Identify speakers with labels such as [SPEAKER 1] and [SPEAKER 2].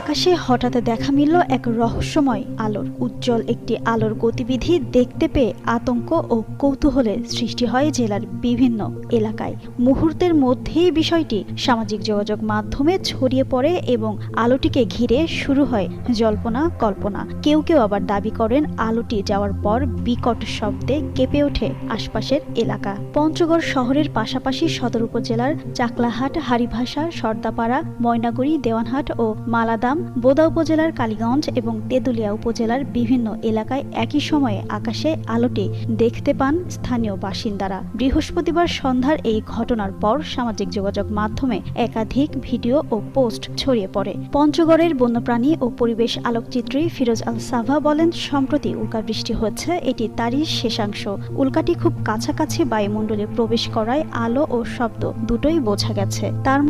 [SPEAKER 1] আকাশে হঠাৎ দেখা মিলল এক রহস্যময় আলোর। উজ্জ্বল একটি আলোর গতিবিধি দেখতে পেয়ে আতঙ্ক ও কৌতূহলের সৃষ্টি হয় জেলার বিভিন্ন এলাকায়। মুহূর্তের মধ্যেই বিষয়টি সামাজিক যোগাযোগ মাধ্যমে ছড়িয়ে পড়ে এবং আলোটিকে ঘিরে শুরু হয় জল্পনা কল্পনা। কেউ কেউ আবার দাবি করেন আলোটি যাওয়ার পর বিকট শব্দে কেঁপে ওঠে আশপাশের এলাকা। পঞ্চগড় শহরের পাশাপাশি সদর উপজেলার চাকলাহাট, হারিভাষা, সর্দাপাড়া, ময়নাগুড়ি, দেওয়ানহাট ও মালাদাম, বোদা উপজেলার কালীগঞ্জ এবং তেঁতুলিয়া উপজেলার বিভিন্ন এলাকায় একই সময়ে আকাশে আলোটি দেখতে পান স্থানীয় বাসিন্দারা। বৃহস্পতিবার সন্ধ্যার এই ঘটনার পর সামাজিক যোগাযোগ মাধ্যমে একাধিক ভিডিও ও পোস্ট ছড়িয়ে পড়ে। পঞ্চগড়ের বন্যপ্রাণী ও পরিবেশ আলোকচিত্রী ফিরোজ আল সাভা বলেন, সম্প্রতি উল্কাবৃষ্টি হচ্ছে, এটি তারই শেষাংশ। উল্কাটি খুব কাছাকাছি বায়ুমণ্ডলে প্রবেশ করায় আলো ও শব্দ দুটোই বোঝা গেছে। তার